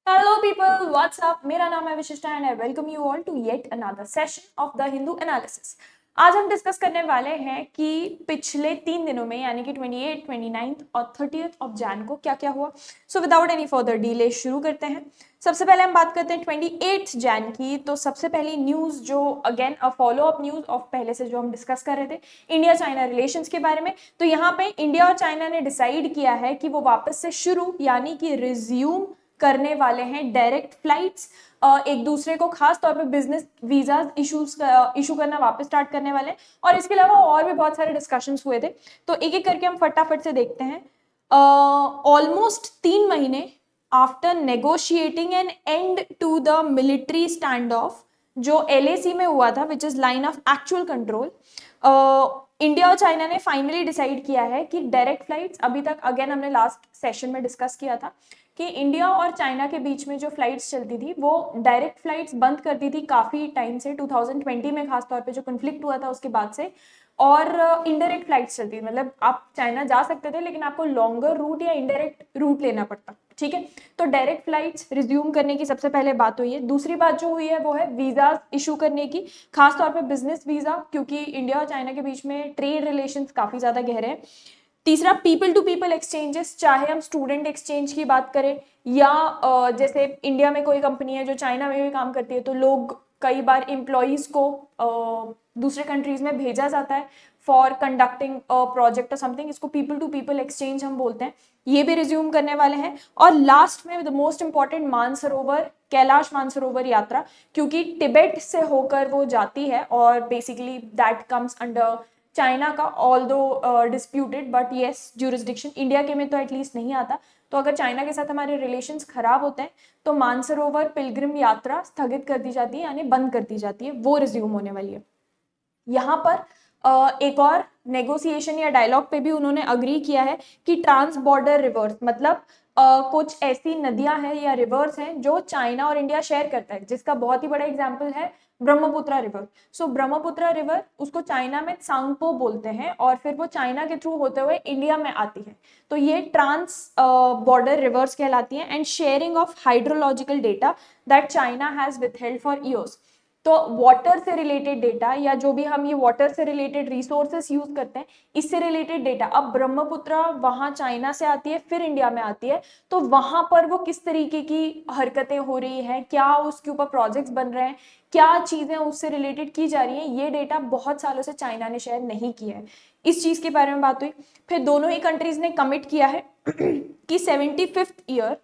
Hello people, WhatsApp. मेरा नाम है Vishishta and I welcome you all to yet another session of the Hindu analysis. आज हम डिस्कस करने वाले हैं कि पिछले 3 दिनों में यानी कि 28, 29 और 30 ऑफ जैन को क्या क्या हुआ। So without any further delay शुरू करते हैं। सबसे पहले हम बात करते हैं 28 जैन की। तो सबसे पहली न्यूज जो again a follow up news of पहले से जो हम डिस्कस कर रहे थे, इंडिया चाइना रिलेशंस के बारे में। तो यहाँ पे इंडिया और चाइना ने डिसाइड किया है कि वो वापस से शुरू यानी कि रिज्यूम करने वाले हैं डायरेक्ट फ्लाइट्स एक दूसरे को, खास तौर पे बिजनेस वीजा इशू करना वापस स्टार्ट करने वाले हैं। और इसके अलावा और भी बहुत सारे डिस्कशंस हुए थे, तो एक एक करके हम फटाफट से देखते हैं। ऑलमोस्ट 3 महीने after negotiating an end to the military standoff जो LAC में हुआ था, which is line of actual control, India और चाइना ने फाइनली डिसाइड किया है कि डायरेक्ट फ्लाइट्स, अभी तक अगेन हमने लास्ट सेशन में डिस्कस किया था कि इंडिया और चाइना के बीच में जो फ्लाइट्स चलती थी वो डायरेक्ट फ्लाइट्स बंद कर दी थी काफी टाइम से, 2020 में खासतौर पे जो कन्फ्लिक्ट हुआ था उसके बाद से। और इनडायरेक्ट फ्लाइट्स चलती थी, मतलब आप चाइना जा सकते थे लेकिन आपको लॉन्गर रूट या इनडायरेक्ट रूट लेना पड़ता। ठीक है, तो डायरेक्ट फ्लाइट्स रिज्यूम करने की सबसे पहले बात हुई है। दूसरी बात जो हुई है वो है वीजा इशू करने की, खासतौर पे बिजनेस वीजा, क्योंकि इंडिया और चाइना के बीच में ट्रेड रिलेशंस काफी ज्यादा गहरे हैं। तीसरा, पीपल टू पीपल एक्सचेंजेस, चाहे हम स्टूडेंट एक्सचेंज की बात करें या जैसे इंडिया में कोई कंपनी है जो चाइना में भी काम करती है, तो लोग कई बार एम्प्लॉयज को दूसरे कंट्रीज में भेजा जाता है फॉर कंडक्टिंग प्रोजेक्ट और समथिंग। इसको पीपल टू पीपल एक्सचेंज हम बोलते हैं। ये भी रिज्यूम करने वाले हैं। और लास्ट में the most important, Mansarovar, Kailash Mansarovar यात्रा, क्योंकि तिब्बत से होकर वो जाती है और basically that comes under China का, ऑल दो disputed but yes jurisdiction India के में तो एटलीस्ट नहीं आता। तो अगर चाइना के साथ हमारे रिलेशंस खराब होते हैं तो मानसरोवर पिलग्रिम यात्रा स्थगित कर दी जाती है, यानी बंद कर दी जाती है, वो रिज्यूम होने वाली है। यहाँ पर एक और नेगोशिएशन या डायलॉग पे भी उन्होंने अग्री किया है कि ट्रांस बॉर्डर रिवर्स, मतलब कुछ ऐसी नदियां हैं या रिवर्स हैं जो चाइना और इंडिया शेयर करता है, जिसका बहुत ही बड़ा एग्जांपल है ब्रह्मपुत्र रिवर। सो ब्रह्मपुत्र रिवर, उसको चाइना में सांगपो बोलते हैं और फिर वो चाइना के थ्रू होते हुए इंडिया में आती है। तो ये ट्रांस बॉर्डर रिवर्स कहलाती हैं and sharing of hydrological data that China has withheld for years. तो वाटर से रिलेटेड डेटा या जो भी हम ये वाटर से रिलेटेड रिसोर्सेस यूज करते हैं, इससे रिलेटेड डेटा, अब ब्रह्मपुत्र वहां चाइना से आती है फिर इंडिया में आती है, तो वहां पर वो किस तरीके की हरकतें हो रही हैं, क्या उसके ऊपर प्रोजेक्ट्स बन रहे हैं, क्या चीजें उससे रिलेटेड की जा रही हैं, ये डेटा बहुत सालों से चाइना ने शेयर नहीं किया है। इस चीज के बारे में बात हुई। फिर दोनों ही कंट्रीज ने कमिट किया है कि 75th year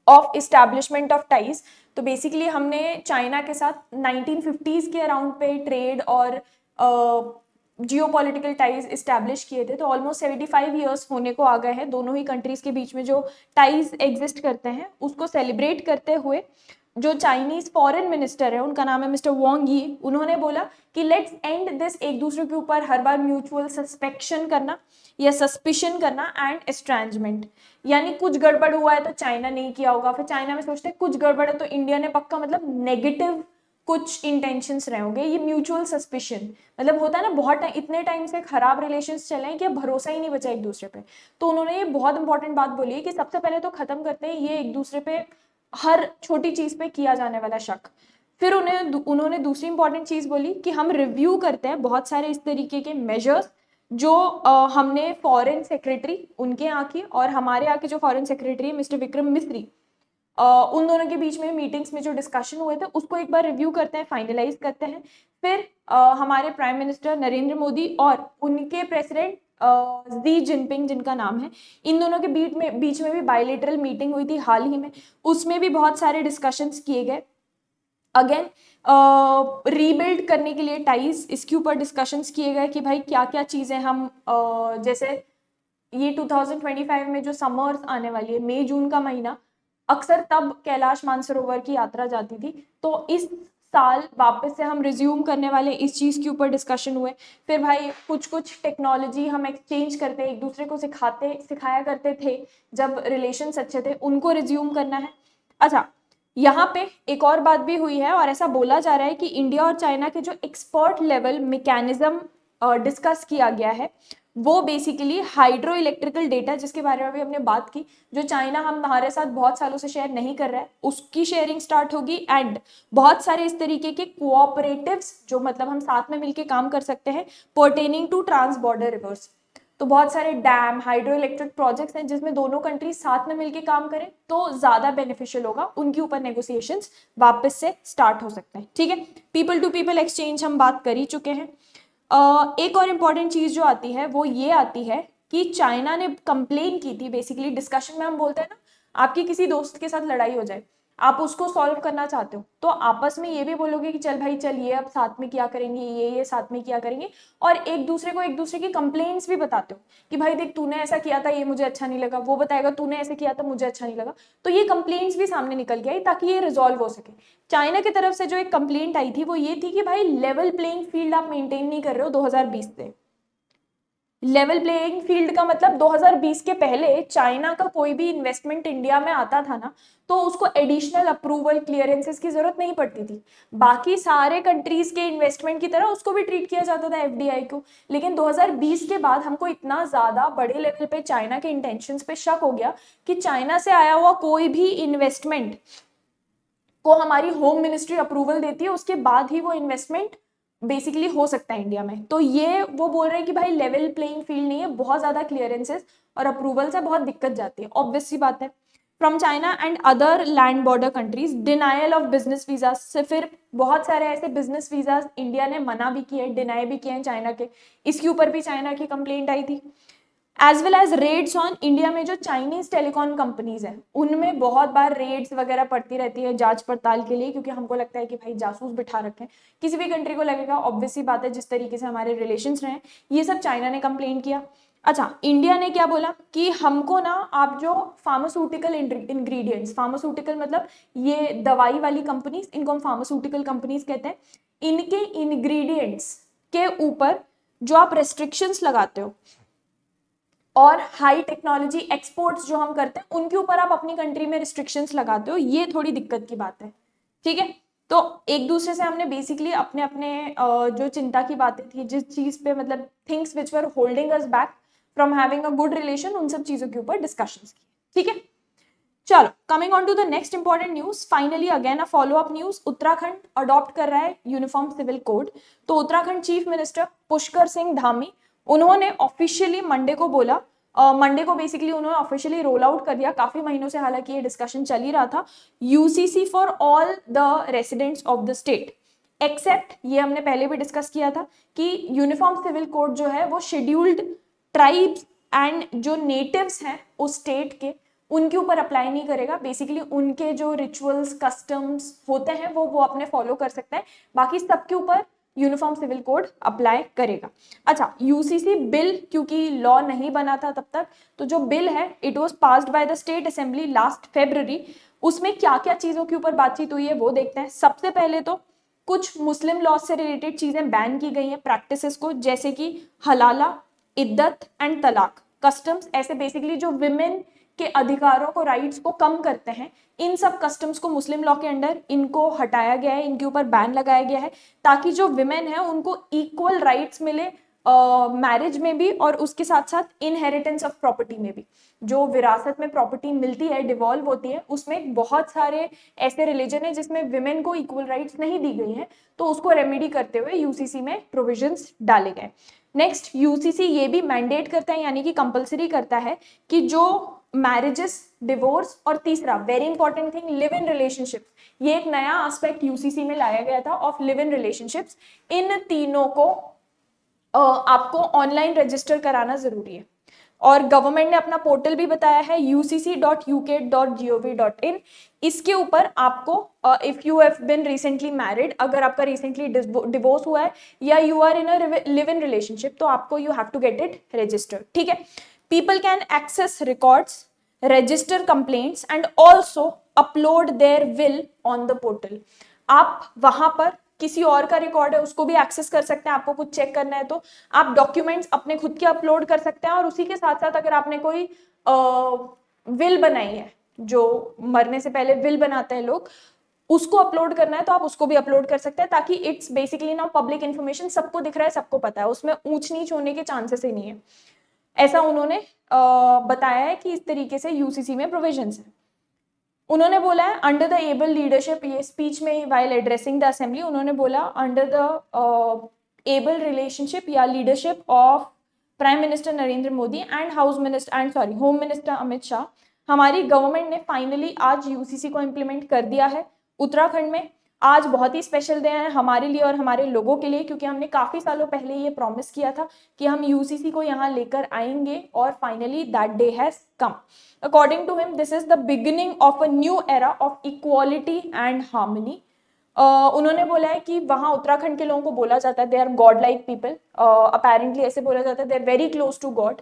of establishment of ties. तो बेसिकली हमने चाइना के साथ 1950s के अराउंड पे ट्रेड और जियो पॉलिटिकल टाइज इस्टेब्लिश किए थे, तो ऑलमोस्ट 75 ईयर्स होने को आ गए हैं दोनों ही कंट्रीज के बीच में जो टाइज एग्जिस्ट करते हैं, उसको सेलिब्रेट करते हुए जो चाइनीज फॉरेन मिनिस्टर है, उनका नाम है मिस्टर वोंग यी, उन्होंने बोला कि लेट्स एंड दिस, एक दूसरे के ऊपर हर बार म्यूचुअल सस्पेक्शन करना या सस्पिशन करना एंड एस्ट्रेंजमेंट, यानी कुछ गड़बड़ हुआ है तो चाइना नहीं किया होगा, फिर चाइना में सोचते हैं कुछ गड़बड़ है तो इंडिया ने पक्का, मतलब नेगेटिव कुछ इंटेंशंस रहे होंगे, ये म्यूचुअल सस्पिशन, मतलब होता है ना, बहुत इतने टाइम से खराब रिलेशंस चले हैं कि अब भरोसा ही नहीं बचा एक दूसरे पे। तो उन्होंने ये बहुत इंपॉर्टेंट बात बोली है कि सबसे पहले तो खत्म करते हैं ये एक दूसरे पे हर छोटी चीज पे किया जाने वाला शक। फिर उन्होंने दूसरी इंपॉर्टेंट चीज बोली कि हम रिव्यू करते हैं बहुत सारे इस तरीके के मेजर्स जो हमने फॉरेन सेक्रेटरी उनके यहाँ की और हमारे यहाँ के जो फॉरेन सेक्रेटरी है मिस्टर विक्रम मिस्री, उन दोनों के बीच में मीटिंग्स में जो डिस्कशन हुए थे उसको एक बार रिव्यू करते हैं, फाइनलाइज करते हैं। फिर हमारे प्राइम मिनिस्टर नरेंद्र मोदी और उनके प्रेसिडेंट जी जिनपिंग जिनका नाम है, इन दोनों के बीच में भी बायलेटरल मीटिंग हुई थी हाल ही में, उसमें भी बहुत सारे डिस्कशंस किए गए। अगेन रीबिल्ड करने के लिए टाइज, इसके ऊपर डिस्कशंस किए गए कि भाई क्या क्या चीजें हम जैसे ये 2025 में जो समर्स आने वाली है, मई जून का महीना, अक्सर तब कैलाश मानसरोवर की यात्रा जाती थी, तो इस साल वापस से हम रिज्यूम करने वाले इस चीज के ऊपर डिस्कशन हुए। फिर भाई कुछ कुछ टेक्नोलॉजी हम एक्सचेंज करते, एक दूसरे को सिखाया करते थे जब रिलेशंस अच्छे थे, उनको रिज्यूम करना है। अच्छा, यहाँ पे एक और बात भी हुई है और ऐसा बोला जा रहा है कि इंडिया और चाइना के जो एक्सपर्ट लेवल मैकेनिज्म डिस्कस किया गया है, वो बेसिकली हाइड्रो इलेक्ट्रिकल डेटा, जिसके बारे में भी हमने बात की, जो चाइना हमारे साथ बहुत सालों से शेयर नहीं कर रहा है, उसकी शेयरिंग स्टार्ट होगी। एंड बहुत सारे इस तरीके के कोऑपरेटिव्स जो मतलब हम साथ में मिलकर काम कर सकते हैं pertaining to trans border rivers. तो बहुत सारे डैम, हाइड्रो इलेक्ट्रिक प्रोजेक्ट्स हैं जिसमें दोनों कंट्रीज साथ में मिलकर काम करें तो ज्यादा बेनिफिशियल होगा, उनके ऊपर नेगोशिएशंस वापस से स्टार्ट हो सकते हैं। ठीक है, पीपल टू पीपल एक्सचेंज हम बात कर ही चुके हैं। एक और इम्पॉर्टेंट चीज जो आती है वो ये आती है कि चाइना ने कंप्लेन की थी, बेसिकली डिस्कशन में हम बोलते हैं ना, आपकी किसी दोस्त के साथ लड़ाई हो जाए, आप उसको सॉल्व करना चाहते हो तो आपस में ये भी बोलोगे कि चल भाई चल ये अब साथ में किया करेंगे, ये साथ में किया करेंगे, और एक दूसरे को एक दूसरे की कंप्लेंट्स भी बताते हो कि भाई देख तूने ऐसा किया था, ये मुझे अच्छा नहीं लगा, वो बताएगा तूने ऐसे किया था, मुझे अच्छा नहीं लगा, तो ये कंप्लेंट्स भी सामने निकल के आई ताकि ये रिजॉल्व हो सके। चाइना की तरफ से जो एक कंप्लेंट आई थी वो ये थी कि भाई लेवल प्लेइंग फील्ड आप मेंटेन नहीं कर रहे हो 2020 से। लेवल प्लेइंग फील्ड का मतलब 2020 के पहले चाइना का कोई भी इन्वेस्टमेंट इंडिया में आता था ना तो उसको एडिशनल अप्रूवल क्लियरेंसेस की जरूरत नहीं पड़ती थी, बाकी सारे कंट्रीज के इन्वेस्टमेंट की तरह उसको भी ट्रीट किया जाता था एफडीआई को। लेकिन 2020 के बाद हमको इतना ज्यादा बड़े लेवल पे चाइना के इंटेंशंस पे शक हो गया कि चाइना से आया हुआ कोई भी इन्वेस्टमेंट को हमारी होम मिनिस्ट्री अप्रूवल देती है, उसके बाद ही वो इन्वेस्टमेंट बेसिकली हो सकता है इंडिया में। तो ये वो बोल रहे हैं कि भाई लेवल प्लेइंग फील्ड नहीं है, बहुत ज्यादा क्लियरेंसेस और अप्रूवल से बहुत दिक्कत जाती है, ऑब्वियस सी बात है। From China and other land border countries denial of business visa से, फिर बहुत सारे ऐसे बिजनेस वीजा इंडिया ने मना भी किए, डिनाई भी किए हैं चाइना के, इसके ऊपर भी चाइना की कंप्लेंट आई थी। As well as raids on India में जो चाइनीज टेलीकॉम कंपनीज हैं उनमें बहुत बार रेड्स वगैरह पड़ती रहती है जांच पड़ताल के लिए, क्योंकि हमको लगता है कि भाई जासूस बिठा रखे हैं, किसी भी कंट्री को लगेगा, ऑब्वियस सी बात है जिस तरीके से हमारे रिलेशंस रहे, ये सब चाइना ने कंप्लेन किया। अच्छा, इंडिया ने क्या बोला कि हमको ना आप जो फार्मास्यूटिकल इंग्रेडिएंट्स, फार्मास्यूटिकल मतलब ये दवाई वाली कंपनीज, इनको हम फार्मास्यूटिकल कंपनीज कहते हैं, इनके इंग्रेडिएंट्स के ऊपर जो आप रेस्ट्रिक्शंस लगाते हो और हाई टेक्नोलॉजी एक्सपोर्ट्स जो हम करते हैं उनके ऊपर आप अपनी कंट्री में रिस्ट्रिक्शंस लगाते हो, ये थोड़ी दिक्कत की बात है। ठीक है, तो एक दूसरे से हमने बेसिकली अपने अपने जो चिंता की बातें थी, जिस चीज पे मतलब things which were holding us back from having a good relation, उन सब चीजों के ऊपर डिस्कशंस की। ठीक है, चलो coming on to the next important news, finally again a follow up news, Uttarakhand adopt कर रहा है यूनिफॉर्म सिविल कोड। तो उत्तराखंड चीफ मिनिस्टर पुष्कर सिंह धामी, उन्होंने ऑफिशियली मंडे को बोला, मंडे को बेसिकली उन्होंने ऑफिशियली रोल आउट कर दिया, काफी महीनों से हालांकि ये डिस्कशन चल ही रहा था, UCC for all the residents of the state except, ये हमने पहले भी डिस्कस किया था कि यूनिफॉर्म सिविल कोड जो है वो शेड्यूल्ड ट्राइब्स एंड जो नेटिव्स हैं उस स्टेट के, उनके ऊपर अप्लाई नहीं करेगा। बेसिकली उनके जो रिचुअल्स कस्टम्स होते हैं वो अपने फॉलो कर सकता है, बाकी सबके ऊपर यूनिफॉर्म सिविल कोड अप्लाई करेगा। अच्छा, यूसीसी बिल क्योंकि लॉ नहीं बना था तब तक, तो जो बिल है it was passed by the state assembly last February. उसमें क्या क्या चीजों के ऊपर बातचीत हुई है वो देखते हैं। सबसे पहले तो कुछ मुस्लिम लॉ से रिलेटेड चीजें बैन की गई हैं प्रैक्टिसेस को, जैसे कि हलाला, इद्दत एंड तलाक, कस्टम्स, ऐसे बेसिकली जो विमेन के अधिकारों को, राइट्स को कम करते हैं, इन सब कस्टम्स को मुस्लिम लॉ के अंडर इनको हटाया गया है, इनके ऊपर बैन लगाया गया है, ताकि जो विमेन है उनको इक्वल राइट्स मिले मैरिज में भी और उसके साथ साथ इनहेरिटेंस ऑफ प्रॉपर्टी में भी। जो विरासत में प्रॉपर्टी मिलती है, डिवॉल्व होती है, उसमें बहुत सारे ऐसे रिलीजन है जिसमें विमेन को इक्वल राइट्स नहीं दी गई हैं, तो उसको रेमेडी करते हुए यूसीसी में प्रोविजंस डाले गए। नेक्स्ट, यूसीसी ये भी मैंडेट करता है यानी कि कंपलसरी करता है कि जो मैरिजेस, डिवोर्स और तीसरा very important thing live in relationship, ये एक नया एस्पेक्ट यूसीसी में लाया गया था ऑफ लिव इन रिलेशनशिप्स, इन तीनों को आपको ऑनलाइन रजिस्टर कराना जरूरी है। और गवर्नमेंट ने अपना पोर्टल भी बताया है ucc.uk.gov.in, इसके ऊपर आपको if you have been recently married, अगर आपका रिसेंटली डिवोर्स हुआ है या you are in a live in relationship, तो आपको you have to get it registered. ठीक है, people can access records, register complaints and also upload their will on the portal। आप वहां पर किसी और का रिकॉर्ड है उसको भी एक्सेस कर सकते हैं, आपको कुछ चेक करना है तो आप डॉक्यूमेंट्स अपने खुद के अपलोड कर सकते हैं, और उसी के साथ साथ अगर आपने कोई विल बनाई है, जो मरने से पहले विल बनाते हैं लोग, उसको अपलोड करना है तो आप उसको भी अपलोड कर सकते हैं, ताकि इट्स बेसिकली ना पब्लिक इन्फॉर्मेशन, सबको दिख रहा है, सबको पता है, उसमें ऊंच नीच होने के चांसेस ही नहीं है। ऐसा उन्होंने बताया है कि इस तरीके से यूसीसी में प्रोविजंस है। उन्होंने बोला है अंडर द एबल लीडरशिप, ये स्पीच में वाइल एड्रेसिंग द असेंबली उन्होंने बोला अंडर द एबल रिलेशनशिप या leadership of prime minister Narendra Modi and home minister Amit Shah, हमारी गवर्नमेंट ने फाइनली आज यूसीसी को इम्प्लीमेंट कर दिया है उत्तराखंड में। आज बहुत ही स्पेशल डे है हमारे लिए और हमारे लोगों के लिए, क्योंकि हमने काफी सालों पहले ये प्रॉमिस किया था कि हम यूसीसी को यहाँ लेकर आएंगे, और finally that day has come. According to him this is the beginning of a new era of equality and harmony. उन्होंने बोला है कि वहाँ उत्तराखंड के लोगों को बोला जाता है they are god like people, apparently ऐसे बोला जाता है, they are very close to god,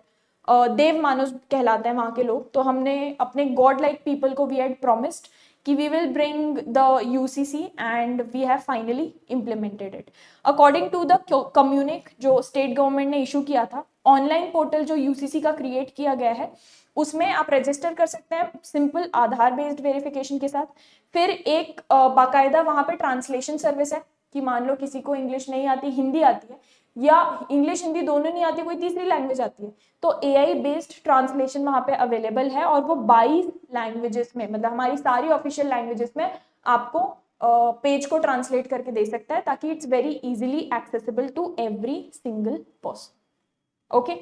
देव मानुष कहलाते हैं वहाँ के लोग। तो हमने अपने गॉड लाइक पीपल को वी हैड प्रॉमिस्ड कि we will bring the UCC and we have finally implemented it. According to the communique जो स्टेट गवर्नमेंट ने इशू किया था, ऑनलाइन पोर्टल जो यूसीसी का क्रिएट किया गया है उसमें आप रजिस्टर कर सकते हैं सिंपल आधार बेस्ड वेरिफिकेशन के साथ। फिर एक बाकायदा वहाँ पे ट्रांसलेशन सर्विस है कि मान लो किसी को इंग्लिश नहीं आती, हिंदी आती है, या इंग्लिश हिंदी दोनों नहीं आती, कोई तीसरी लैंग्वेज आती है, तो एआई बेस्ड ट्रांसलेशन वहाँ पे अवेलेबल है, और वो 22 लैंग्वेजेस में, मतलब हमारी सारी ऑफिशियल लैंग्वेजेस में आपको पेज को ट्रांसलेट करके दे सकता है, ताकि it's very easily accessible to every single person. Okay,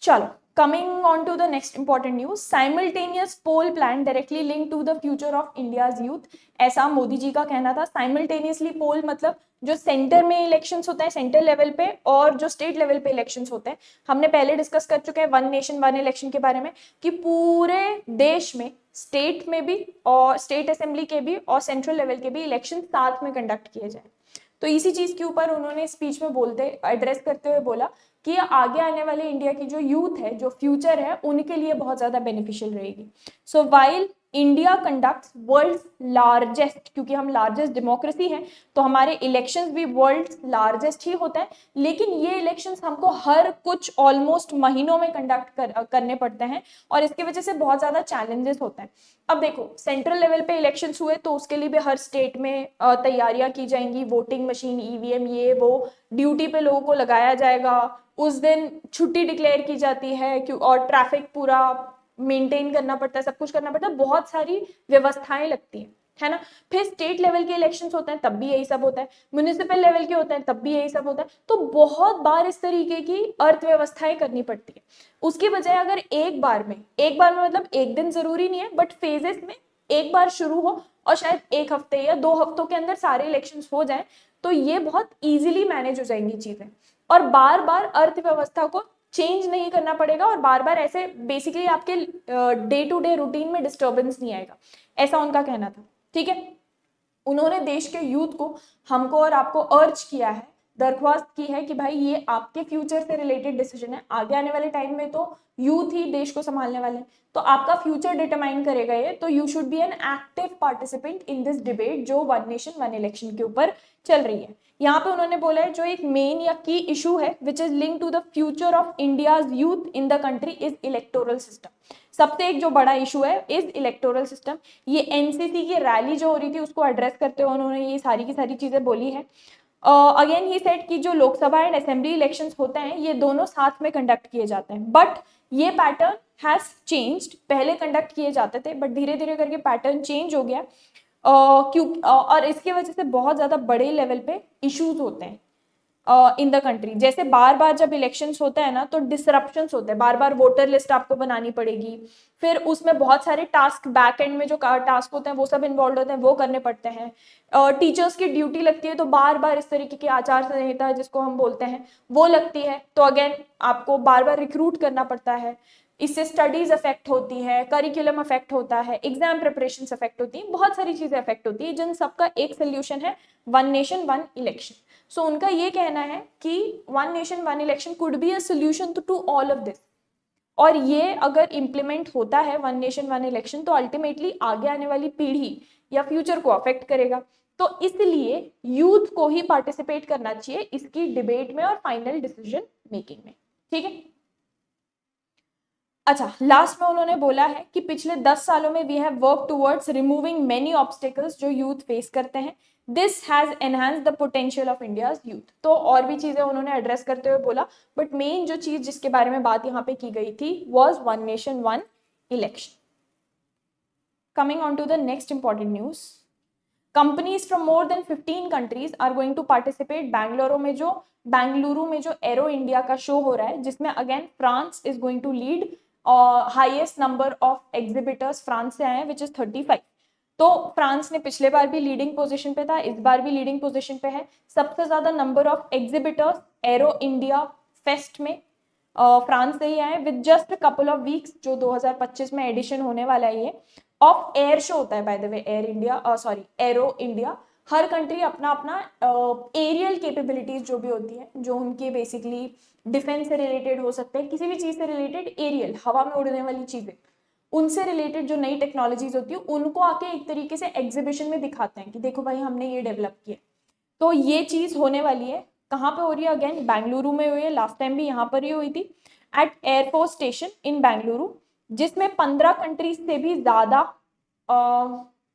चलो coming on to the next important news, simultaneous poll plan directly linked to the future of India's youth, ऐसा मोदी जी का कहना था। simultaneously poll मतलब जो सेंटर में इलेक्शंस होते हैं सेंटर लेवल पे, और जो स्टेट लेवल पे इलेक्शंस होते हैं, हमने पहले डिस्कस कर चुके हैं वन नेशन वन इलेक्शन के बारे में, कि पूरे देश में स्टेट में भी और स्टेट असेंबली के भी और सेंट्रल लेवल के भी इलेक्शन साथ में कंडक्ट किए जाए। तो इसी चीज के ऊपर उन्होंने स्पीच में बोलते एड्रेस करते हुए बोला कि आगे आने वाले इंडिया की जो यूथ है, जो फ्यूचर है, उनके लिए बहुत ज्यादा बेनिफिशियल रहेगी। So while India conducts world largest, क्योंकि हम लार्जेस्ट डेमोक्रेसी है तो हमारे इलेक्शंस भी वर्ल्ड लार्जेस्ट ही होते हैं, लेकिन ये इलेक्शंस हमको हर कुछ ऑलमोस्ट महीनों में कंडक्ट करने पड़ते हैं, और इसकी वजह से बहुत ज्यादा चैलेंजेस होते हैं। अब देखो सेंट्रल लेवल पे इलेक्शंस हुए तो उसके लिए भी हर स्टेट में तैयारियां की जाएंगी, वोटिंग मशीन, ईवीएम, ये वो, ड्यूटी पे लोगों को लगाया जाएगा, उस दिन छुट्टी डिक्लेयर की जाती है, और ट्रैफिक पूरा मेंटेन करना पड़ता है, सब कुछ करना पड़ता है, बहुत सारी व्यवस्थाएं लगती है ना। फिर स्टेट लेवल के इलेक्शंस होते हैं तब भी यही सब होता है, म्युनिसिपल लेवल के होते हैं तब भी यही सब होता है, तो बहुत बार इस तरीके की अर्थव्यवस्थाएं करनी पड़ती है। उसकी बजाय अगर एक बार में मतलब एक दिन जरूरी नहीं है, बट फेजेस में एक बार शुरू हो और शायद एक हफ्ते या 2 हफ्तों के अंदर सारे इलेक्शंस हो जाएं, तो ये बहुत इजीली मैनेज हो जाएंगी चीजें, और बार बार अर्थव्यवस्था को चेंज नहीं करना पड़ेगा, और बार बार ऐसे बेसिकली आपके डे टू डे रूटीन में डिस्टर्बेंस नहीं आएगा, ऐसा उनका कहना था। ठीक है, उन्होंने देश के यूथ को, हमको और आपको अर्ज किया है, दरख्वास्त की है कि भाई ये आपके फ्यूचर से रिलेटेड डिसीजन है, आगे आने वाले टाइम में तो यूथ ही देश को संभालने वाले हैं, तो आपका फ्यूचर डिटरमाइन करेगा ये, तो you should be an active participant in this debate जो वन नेशन वन इलेक्शन के ऊपर चल रही है। यहाँ पे उन्होंने बोला है जो एक मेन या की इशू है which is link to the future of India's youth in the country is electoral system. सबसे एक जो बड़ा इशू है इज इलेक्टोरल सिस्टम। ये एनसीसी की रैली जो हो रही थी उसको एड्रेस करते हुए उन्होंने ये सारी की सारी चीजें बोली है। अगेन ही सेड कि जो लोकसभा एंड असेंबली इलेक्शंस होते हैं ये दोनों साथ में कंडक्ट किए जाते हैं, बट ये पैटर्न हैज चेंज्ड। पहले कंडक्ट किए जाते थे बट धीरे धीरे करके पैटर्न चेंज हो गया, और इसकी वजह से बहुत ज्यादा बड़े लेवल पे इश्यूज होते हैं इन द कंट्री। जैसे बार बार जब इलेक्शंस होते हैं ना तो डिसरप्शंस होते हैं, बार बार वोटर लिस्ट आपको बनानी पड़ेगी, फिर उसमें बहुत सारे टास्क बैक एंड में जो टास्क होते हैं वो सब इन्वॉल्व होते हैं, वो करने पड़ते हैं। टीचर्स की ड्यूटी लगती है तो बार बार इस तरीके की आचार संहिता जिसको हम बोलते हैं वो लगती है, तो अगेन आपको बार बार रिक्रूट करना पड़ता है। इससे स्टडीज अफेक्ट होती है, करिकुलम अफेक्ट होता है, एग्जाम प्रिपरेशन अफेक्ट होती है, बहुत सारी चीजें अफेक्ट होती है, जिन सबका एक सोल्यूशन है one nation one election. So उनका ये कहना है कि one nation one election could be a solution to all of this, और ये अगर इम्प्लीमेंट होता है वन नेशन वन इलेक्शन तो अल्टीमेटली आगे आने वाली पीढ़ी या फ्यूचर को अफेक्ट करेगा, तो इसलिए यूथ को ही पार्टिसिपेट करना चाहिए इसकी डिबेट में और फाइनल डिसीजन मेकिंग में। ठीक है, अच्छा, लास्ट में उन्होंने बोला है कि पिछले 10 सालों में we have work towards removing many obstacles जो यूथ फेस करते हैं, this has enhance the potential of India's youth. तो और भी चीजें उन्होंने एड्रेस करते हुए बोला, बट मेन जो चीज जिसके बारे में बात यहाँ पे की गई थी was one nation one election. Coming on to the next important news, companies from more than 15 countries are going to participate. Bengaluru में जो एरो इंडिया का शो हो रहा है, जिसमें again France is going to lead, highest number of exhibitors France से आए हैं विच इज 35। तो फ्रांस ने पिछले बार भी लीडिंग पोजीशन पे था, इस बार भी लीडिंग पोजीशन पे है। सबसे ज्यादा number of exhibitors arrow India fest में फ्रांस से ही आए, with just couple of weeks, जो 2025 में एडिशन होने वाला है ये ऑफ एयर शो होता है by the way, air India sorry arrow India. Her country अपना अपना एरियल कैपेबिलिटीज जो भी होती है, जो उनके बेसिकली डिफेंस से रिलेटेड हो सकते हैं, किसी भी चीज से रिलेटेड, एरियल हवा में उड़ने वाली चीजें, उनसे रिलेटेड जो नई टेक्नोलॉजीज होती है उनको आके एक तरीके से एग्जीबिशन में दिखाते हैं कि देखो भाई हमने ये डेवलप किया। तो ये चीज होने वाली है, कहाँ पे हो रही है, अगेन बेंगलुरु में हुई है, लास्ट टाइम भी यहाँ पर ही हुई थी at air force station in Bengaluru, जिसमें 15 कंट्रीज से भी ज्यादा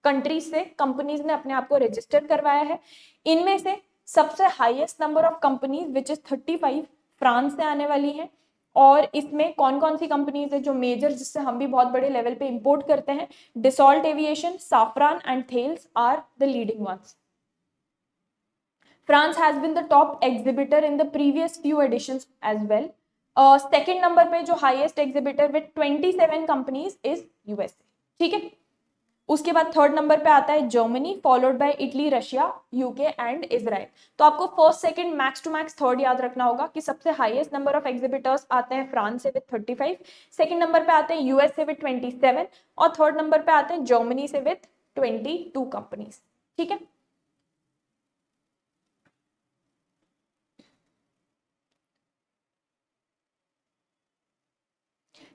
कंट्रीज से कंपनीज ने अपने आप को रजिस्टर करवाया है। इनमें से सबसे highest number of companies which is 35 France से आने वाली है। और इसमें कौन कौन सी कंपनीज है जो मेजर, जिससे हम भी बहुत बड़े लेवल पे इंपोर्ट करते हैं, Dassault Aviation, Safran and Thales are the leading ones. France has been the top exhibitor in the previous few editions as well. Second number पे जो highest exhibitor with 27 companies is USA। ठीक है, उसके बाद third number पे आता है Germany, followed by Italy, Russia, UK and Israel. तो आपको first second max to max third याद रखना होगा कि सबसे हाईएस्ट नंबर ऑफ एग्जिबिटर्स आते हैं फ्रांस से विद 35, सेकंड नंबर पे आते हैं यूएस से विद 27 और थर्ड नंबर पे आते हैं जर्मनी से विद 22 कंपनीज। ठीक है,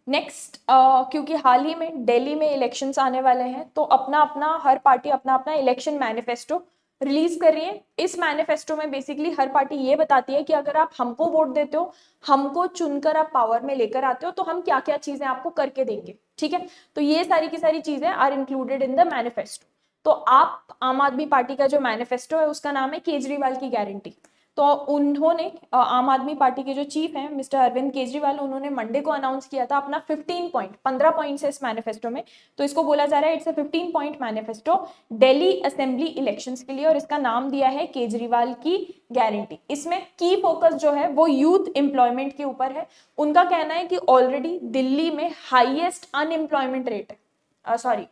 नेक्स्ट क्योंकि हाल ही में दिल्ली में इलेक्शंस आने वाले हैं, तो अपना अपना हर पार्टी अपना अपना इलेक्शन मैनिफेस्टो रिलीज कर रही है। इस मैनिफेस्टो में बेसिकली हर पार्टी ये बताती है कि अगर आप हमको वोट देते हो, हमको चुनकर आप पावर में लेकर आते हो, तो हम क्या क्या चीजें आपको करके देंगे। ठीक है, तो ये सारी की सारी चीजें are included in the manifesto. तो आप आम आदमी पार्टी का जो मैनिफेस्टो है उसका नाम है केजरीवाल की गारंटी। तो उन्होंने आम आदमी पार्टी के जो चीफ हैं मिस्टर अरविंद केजरीवाल, उन्होंने मंडे को अनाउंस किया था अपना 15 पॉइंट्स है इस मैनिफेस्टो में। तो इसको बोला जा रहा है it's a 15 point manifesto Delhi assembly elections के लिए, और इसका नाम दिया है केजरीवाल की गारंटी। इसमें की फोकस जो है वो यूथ एम्प्लॉयमेंट के ऊपर है। उनका कहना है कि ऑलरेडी दिल्ली में हाईएस्ट अनएम्प्लॉयमेंट रेट है,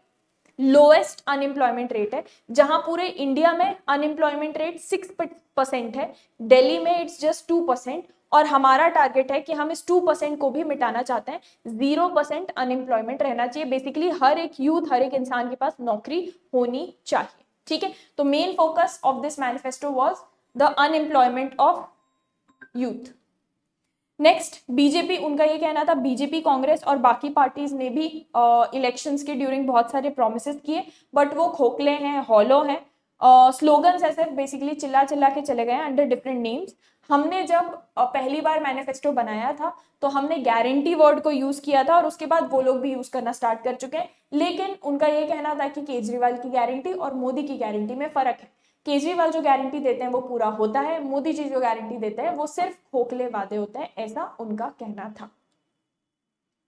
लोएस्ट अनएम्प्लॉयमेंट रेट है, जहां पूरे इंडिया में अनएम्प्लॉयमेंट रेट 6% है, दिल्ली में इट्स जस्ट 2%। और हमारा टारगेट है कि हम इस 2% को भी मिटाना चाहते हैं, 0% अनएम्प्लॉयमेंट रहना चाहिए। बेसिकली हर एक यूथ, हर एक इंसान के पास नौकरी होनी चाहिए। ठीक है, तो main focus of this manifesto was the unemployment of youth. Next BJP, उनका ये कहना था बीजेपी, कांग्रेस और बाकी पार्टीज ने भी इलेक्शंस के ड्यूरिंग बहुत सारे प्रोमिसेस किए, बट वो खोखले हैं, हॉलो हैं। स्लोगन्स ऐसे बेसिकली चिल्ला चिल्ला के चले गए अंडर डिफरेंट नेम्स। हमने जब पहली बार मैनिफेस्टो बनाया था तो हमने गारंटी वर्ड को यूज किया था, और उसके बाद वो लोग भी यूज करना स्टार्ट कर चुके हैं। लेकिन उनका ये कहना था कि केजरीवाल की गारंटी और मोदी की गारंटी में फर्क है। केजरीवाल जो गारंटी देते हैं वो पूरा होता है, मोदी जी जो गारंटी देते हैं वो सिर्फ खोखले वादे होते हैं, ऐसा उनका कहना था।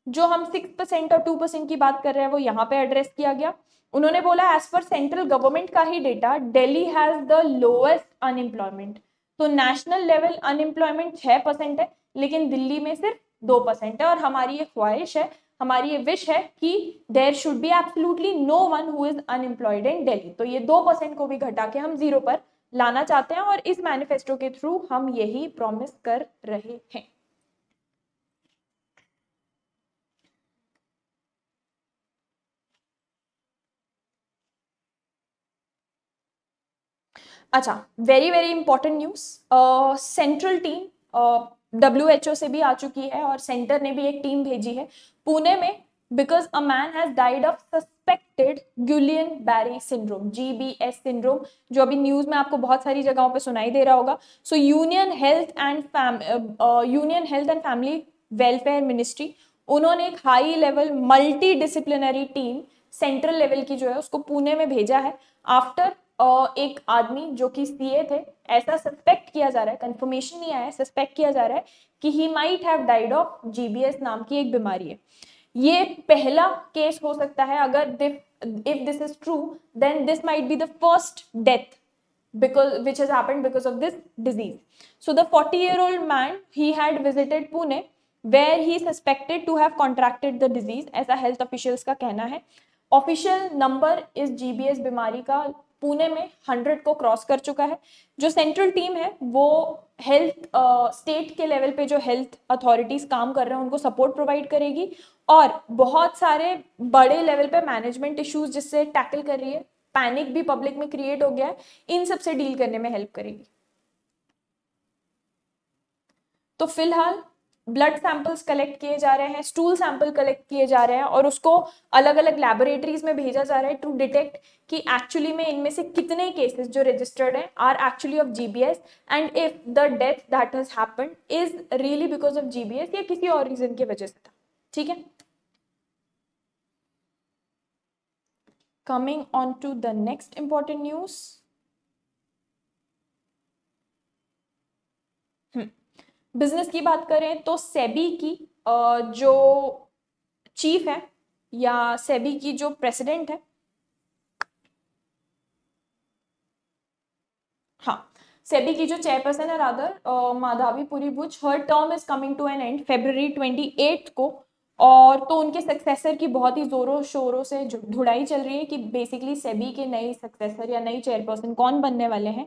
जो हम 6% और 2% की बात कर रहे हैं वो यहाँ पे एड्रेस किया गया। उन्होंने बोला एज पर सेंट्रल गवर्नमेंट का ही data Delhi has the lowest unemployment. तो नेशनल लेवल अनएम्प्लॉयमेंट 6% है, लेकिन दिल्ली में सिर्फ 2% है। और हमारी ये ख्वाहिश है, हमारी ये विश है कि there should be absolutely no one who is unemployed in Delhi. तो ये 2% को भी घटा के हम 0 पर लाना चाहते हैं, और इस मैनिफेस्टो के थ्रू हम यही प्रॉमिस कर रहे हैं। अच्छा, very very important news, central team WHO से भी आ चुकी है और सेंटर ने भी एक टीम भेजी है पुणे में, because a man has died of suspected Guillain Barre syndrome, GBS syndrome, जो अभी न्यूज में आपको बहुत सारी जगहों पे सुनाई दे रहा होगा। सो union health and family welfare ministry, उन्होंने एक high level multi disciplinary team central level की जो है उसको पुणे में भेजा है आफ्टर एक आदमी जो कि सीए थे, ऐसा सस्पेक्ट किया जा रहा है, कंफर्मेशन नहीं आया है, सस्पेक्ट किया जा रहा है कि he might have died of GBS नाम की एक बीमारी है। ये पहला केस हो सकता है, अगर if this is true then this might be the first death because which has happened because of this disease. So the 40-year-old man, he had visited Pune where he suspected to have contracted the disease, ऐसा health officials का कहना है। Official number इस GBS बीमारी का पुणे में 100 को cross कर चुका है। जो सेंट्रल टीम है वो हेल्थ स्टेट के लेवल पे जो हेल्थ अथॉरिटीज काम कर रहे हैं उनको सपोर्ट प्रोवाइड करेगी और बहुत सारे बड़े लेवल पे मैनेजमेंट इश्यूज जिससे टैकल कर रही है, पैनिक भी पब्लिक में क्रिएट हो गया है, इन सब से डील करने में हेल्प करेगी। तो फिलहाल ब्लड सैंपल्स कलेक्ट किए जा रहे हैं, स्टूल सैंपल कलेक्ट किए जा रहे हैं और उसको अलग अलग लैबोरेटरीज में भेजा जा रहा है टू डिटेक्ट कि एक्चुअली में इनमें से कितने केसेस जो रजिस्टर्ड हैं are actually of GBS and if the death that has happened is really because of GBS या किसी और रीजन की वजह से था। ठीक है, coming on to the next important news. Business की बात करें तो सेबी की जो चीफ है या सेबी की जो प्रेसिडेंट है, हाँ, सेबी की जो चेयरपर्सन है rather Madhavi Puri Buch, her term is coming to an end February 28 को, और तो उनके सक्सेसर की बहुत ही जोरों शोरों से ढुड़ाई चल रही है कि बेसिकली सेबी के नए सक्सेसर या नई चेयरपर्सन कौन बनने वाले हैं।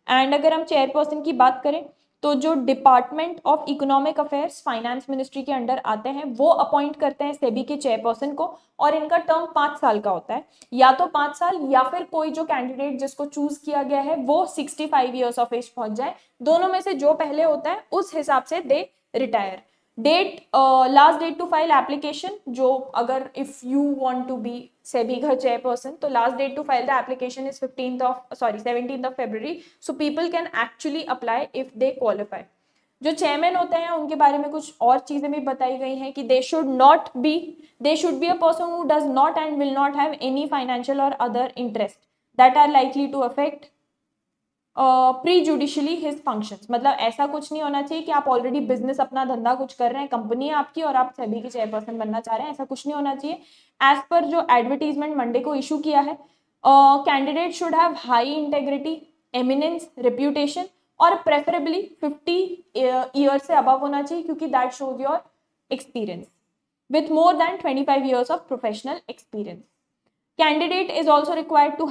एंड अगर हम चेयरपर्सन की बात करें तो जो department of economic affairs finance ministry के अंडर आते हैं वो अपॉइंट करते हैं सेबी के चेयरपर्सन को और इनका टर्म 5 साल का होता है, या तो 5 साल या फिर कोई जो कैंडिडेट जिसको चूज किया गया है वो 65 ईयर्स ऑफ एज पहुंच जाए, दोनों में से जो पहले होता है उस हिसाब से they retire. Date last date to file application, जो अगर if you want to be SEBI का चेयरपर्सन तो last date to file the application is 17th of February, so people can actually apply if they qualify. जो chairman होते हैं उनके बारे में कुछ और चीजें भी बताई गई हैं कि they should be a person who does not and will not have any financial और other interest that are likely to affect prejudicially his functions. मतलब ऐसा कुछ नहीं होना चाहिए कि आप ऑलरेडी बिजनेस अपना धंधा कुछ कर रहे हैं, कंपनी है आपकी और आप सेबी की चेयरपर्सन बनना चाह रहे हैं, ऐसा कुछ नहीं होना चाहिए। एज पर जो एडवर्टीजमेंट मंडे को इशू किया है, candidate should have high integrity, eminence, reputation और प्रेफरेबली 50 ईयर से अबव होना चाहिए क्योंकि that shows your experience with more than 25 years of professional experience. Candidate is also required to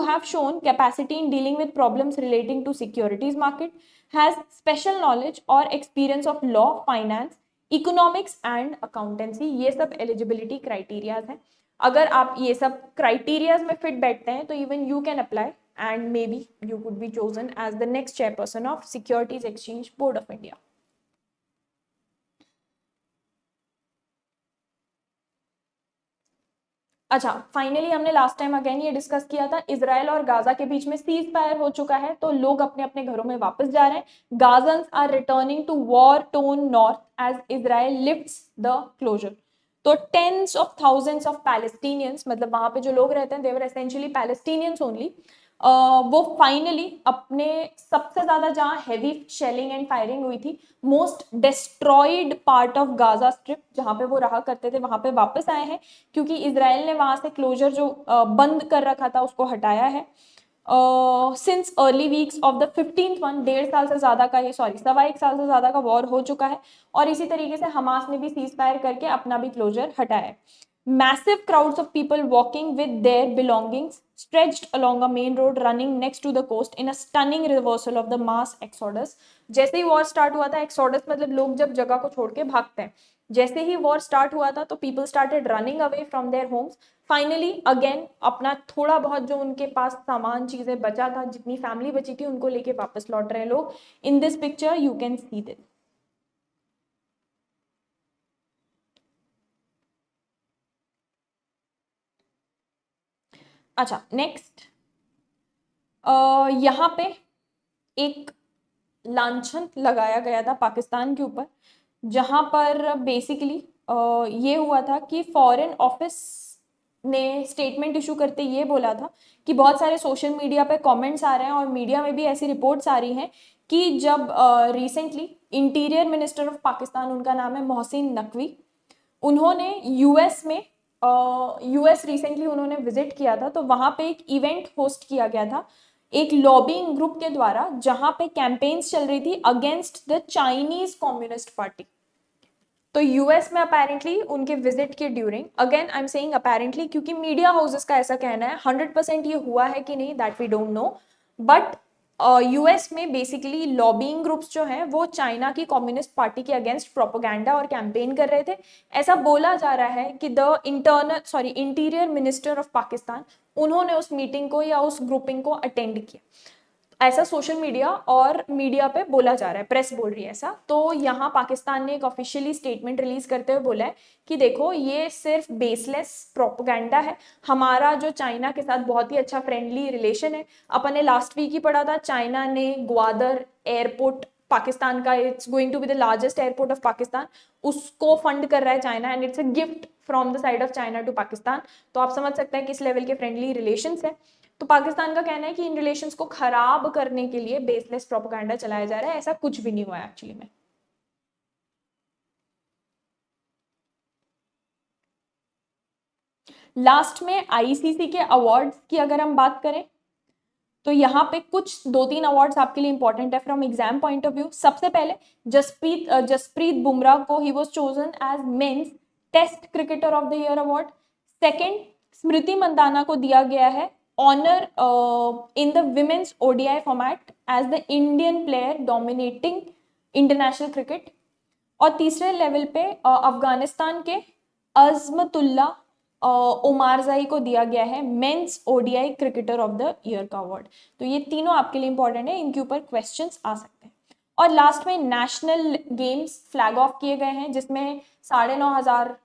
have shown capacity in dealing with problems relating to securities market, has special knowledge or experience of law, finance, economics and accountancy. ये सब eligibility criteria हैं। अगर आप ये सब criteria में fit बैठते हैं तो even you can apply and maybe you could be chosen as the next chairperson of Securities Exchange Board of India. अच्छा, फाइनली हमने लास्ट टाइम अगेन ये डिस्कस किया था, इजराइल और गाजा के बीच में सीज फायर हो चुका है तो लोग अपने अपने घरों में वापस जा रहे हैं। Gazans are returning to war torn north as Israel lifts the closure. तो tens of thousands of Palestinians, मतलब वहां पे जो लोग रहते हैं देवर एसेंशियली पैलेस्टीनियंस ओनली, वो फाइनली अपने सबसे ज्यादा जहां हैवी शेलिंग एंड फायरिंग हुई थी, most destroyed part of Gaza strip जहां पे वो रहा करते थे वहां पे वापस आए हैं क्योंकि इजराइल ने वहां से क्लोजर जो बंद कर रखा था उसको हटाया है। Since early weeks of the 15th one, 1.5 साल से ज्यादा का ये 1.25 साल से ज्यादा का वॉर हो चुका है और इसी तरीके से हमास ने भी सीज फायर करके अपना भी क्लोजर हटाया है। Massive crowds of people walking with their belongings stretched along a main road running next to the coast in a stunning reversal of the mass exodus. जैसे ही वॉर स्टार्ट हुआ था, exodus मतलब लोग जब जगह को छोड़ के भागते हैं, जैसे ही वॉर स्टार्ट हुआ था तो people started running away from their homes. Finally again अपना थोड़ा बहुत जो उनके पास सामान चीजें बचा था, जितनी फैमिली बची थी उनको लेके वापस लौट रहे हैं लोग। In this picture you can see this. अच्छा, नेक्स्ट यहाँ पे एक लांछन लगाया गया था पाकिस्तान के ऊपर जहां पर बेसिकली ये हुआ था कि फॉरेन ऑफिस ने स्टेटमेंट इशू करते ये बोला था कि बहुत सारे सोशल मीडिया पे कमेंट्स आ रहे हैं और मीडिया में भी ऐसी रिपोर्ट्स आ रही हैं कि जब recently interior minister of Pakistan, उनका नाम है मोहसिन नकवी, उन्होंने यूएस में यूएस रिसेंटली उन्होंने विजिट किया था, तो वहां पे एक इवेंट होस्ट किया गया था एक लॉबिंग ग्रुप के द्वारा, जहां पे कैंपेन्स चल रही थी against the Chinese communist party. तो यूएस में अपेरेंटली उनके विजिट के during, again I am saying apparently क्योंकि मीडिया हाउसेस का ऐसा कहना है, 100% ये हुआ है कि नहीं that we don't know, but US में बेसिकली लॉबिंग ग्रुप्स जो हैं वो चाइना की कम्युनिस्ट पार्टी के अगेंस्ट प्रोपोगेंडा और कैंपेन कर रहे थे। ऐसा बोला जा रहा है कि the interior minister of Pakistan, उन्होंने उस मीटिंग को या उस ग्रुपिंग को अटेंड किया, ऐसा सोशल मीडिया और मीडिया पे बोला जा रहा है, प्रेस बोल रही है ऐसा। तो यहाँ पाकिस्तान ने एक ऑफिशियली स्टेटमेंट रिलीज करते हुए बोला है कि देखो ये सिर्फ बेसलेस प्रोपोगेंडा है, हमारा जो चाइना के साथ बहुत ही अच्छा फ्रेंडली रिलेशन है। अपन ने लास्ट वीक ही पढ़ा था, चाइना ने ग्वादर एयरपोर्ट, पाकिस्तान का, it's going to be the largest airport of Pakistan, उसको फंड कर रहा है China and it's a gift from the side of China to Pakistan. तो आप समझ सकते हैं किस लेवल के फ्रेंडली रिलेशंस है। तो पाकिस्तान का कहना है कि इन रिलेशंस को खराब करने के लिए बेसलेस प्रोपेगेंडा चलाया जा रहा है, ऐसा कुछ भी नहीं हुआ है एक्चुअली में। लास्ट में आईसीसी के अवार्ड्स की अगर हम बात करें तो यहाँ पे कुछ 2-3 अवार्ड्स आपके लिए इंपॉर्टेंट है from exam point of view. सबसे पहले जसप्रीत बुमराह को he was chosen as men's Test cricketer of the year award. Second, Smriti Mandhana को दिया गया है honour in the women's ODI format as the Indian player dominating international cricket. और तीसरे लेवल पे अफगानिस्तान के अजमतुल्ला उमारजाई को दिया गया है men's ODI cricketer of the year का अवार्ड। तो ये तीनों आपके लिए इंपॉर्टेंट है, इनके ऊपर क्वेश्चंस आ सकते हैं। और लास्ट में नेशनल गेम्स फ्लैग ऑफ किए गए हैं, जिसमें 9,500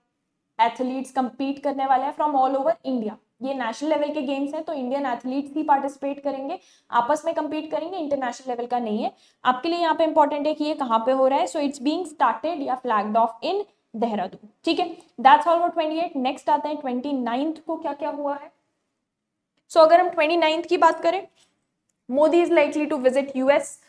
एथलीट्स कंपीट करने वाले हैं फ्रॉम ऑल ओवर इंडिया। ये नेशनल लेवल के गेम्स हैं तो इंडियन एथलीट्स ही पार्टिसिपेट करेंगे, आपस में कंपीट करेंगे, इंटरनेशनल लेवल का नहीं है। आपके लिए यहाँ पे इंपॉर्टेंट है कि ये कहाँ पे हो रहा है, सो इट्स बीइंग स्टार्टेड या फ्लैग्ड ऑफ इन देहरादून। ठीक है, दैट्स ऑल फॉर 28। नेक्स्ट आता है 29 को क्या क्या हुआ है। सो अगर हम 29 की बात करें, Modi is likely to visit US